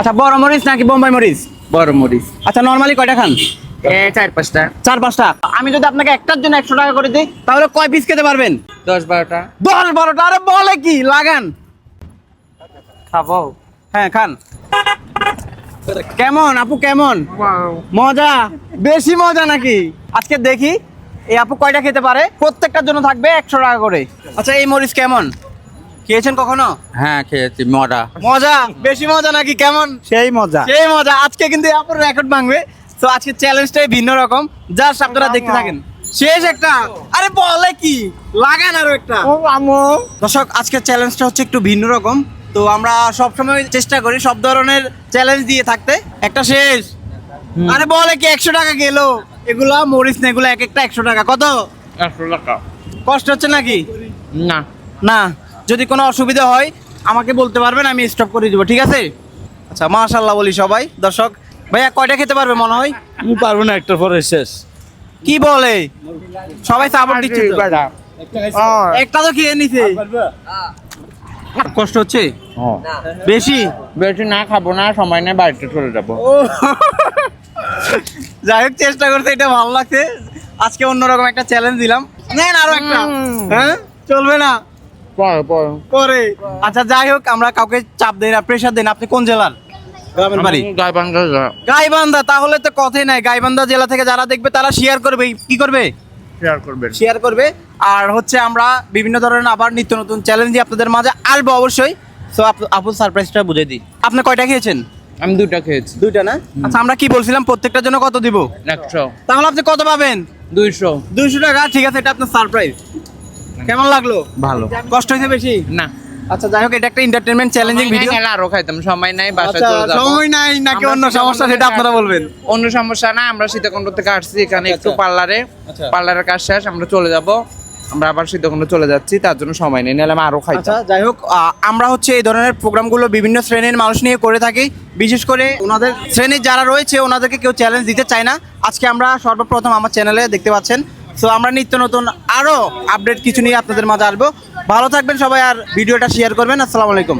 আচ্ছা, বড় মরিচ নাকি বোম্বাই মরিচ? বড় মরিচ আচ্ছা, নরমালি কয়টা খান? 4-5টা। 4-5টা। আমি যদি আপনাকে একটার জন্য 100 টাকা করে দিই তাহলে কয় পিস খেতে পারবেন? 10-12টা 10-12টা? আরে বলে কি, লাগান। খাবো। হ্যাঁ, খান। কেমন আপু, কেমন মজা? বেশি মজা নাকি? আজকে দেখি এই আপু কয়টা খেতে পারে। প্রত্যেকটার জন্য থাকবে 100 টাকা করে। আচ্ছা, এই মরিচ কেমন, খেয়েছেন কখনো? হ্যাঁ খেয়েছি, মজা। মজা? বেশি মজা নাকি? কেমন? সেই মজা। সেই মজা। আজকে কিন্তু আপুর রেকর্ড ভাঙবে। তো আজকে চ্যালেঞ্জটাই ভিন্ন রকম, জাস্ট আপনারা দেখতে থাকেন। শেষ একটা। আরে বলে কি, লাগান আরো একটা। দর্শক, আজকের চ্যালেঞ্জটা হচ্ছে একটু ভিন্ন রকম। তো আমরা সবসময় চেষ্টা করি সব ধরনের চ্যালেঞ্জ দিয়ে থাকতে। একটা শেষ। আরে বলে কি, 100 টাকা গেল। এগুলা মরিচ না, এগুলা এক একটা 100 টাকা। কত? 100 টাকা। কষ্ট হচ্ছে নাকি? না না, যদি কোনো অসুবিধা হয় আমাকে বলতে পারবেন, আমি স্টপ করে দিব, ঠিক আছে? আচ্ছা, মাশাআল্লাহ বলি সবাই। দর্শক, ভাইয়া কয়টা খেতে পারবে মনে হয়? আমি পারবো না, একটা পরে শেষ। কি বলে, সবাই সাপোর্ট দিচ্ছে তো। একটা তো খেয়ে নিছে। কষ্ট হচ্ছে বেশি? বেশি না খাবো না, সময় নেই, বাড়িতে চলে যাবো। ও যাই হোক, চেষ্টা করতে এটা ভালো লাগছে। আজকে অন্যরকম একটা চ্যালেঞ্জ দিলাম। নেন আরো একটা। হ্যাঁ, চলবে না? পরে। আচ্ছা, যাই হোক, আমরা কাউকে চাপ দেই না, প্রেসার দেই না। আপনি কোন জেলার? গ্রামের বাড়ি গাইবান্ধা। তাহলে তো কথাই নাই। গাইবান্ধা জেলা থেকে যারা দেখবে তারা শেয়ার করবে। কি করবে? শেয়ার করবে। আর হচ্ছে আমরা বিভিন্ন ধরনের আবার নিত্য নতুন চ্যালেঞ্জ দিয়ে আপনাদের মাঝে আসবো অবশ্যই। সো আপু সারপ্রাইজটা বুঝে দিই। আপনি কয়টা খেয়েছেন? আমি 2টা খেয়েছি। 2টা না? আচ্ছা, আমরা কি বলছিলাম প্রত্যেকটার জন্য কত দিব? 100। তাহলে আপনি কত পাবেন? 200 টাকা। ঠিক আছে, এটা আপনার সারপ্রাইজ। কেমন লাগলো? ভালো। কষ্ট হয়েছে বেশি? না। আচ্ছা, যাই হোক, এটা একটা এন্টারটেইনমেন্ট চ্যালেঞ্জিং ভিডিও। আরো খাইতাম, সময় নাই, বাসায় আচ্ছা, চলে যাবো। সময় নাই নাকি অন্য সমস্যা, সেটা আপনারা বলবেন। অন্য সমস্যা না, আমরা সীতাকুণ্ড থেকে আসছি এখানে একটু আচ্ছা। পার্লারের কাজ শেষ, আমরা চলে যাব। আমরা আবার সীতাকুণ্ড চলে যাচ্ছি, তার জন্য সময় নেই, নাহলে আমি আরো খাইতাম। আচ্ছা, যাই হোক, আমরা হচ্ছে এই ধরনের প্রোগ্রামগুলো বিভিন্ন শ্রেণীর মানুষ নিয়ে করে থাকি। বিশেষ করে ওনাদের শ্রেণীর যারা রয়েছে ওনাদেরকে কেউ চ্যালেঞ্জ দিতে চায় না। আজকে আমরা সর্বপ্রথম আমার চ্যানেলে দেখতে পাচ্ছেন। সো আমরা নিত্য নতুন আরো আপডেট কিছু নিয়ে আপনাদের মাঝে আসবো। ভালো থাকবেন সবাই, আর ভিডিওটা শেয়ার করবেন। আসসালামু আলাইকুম।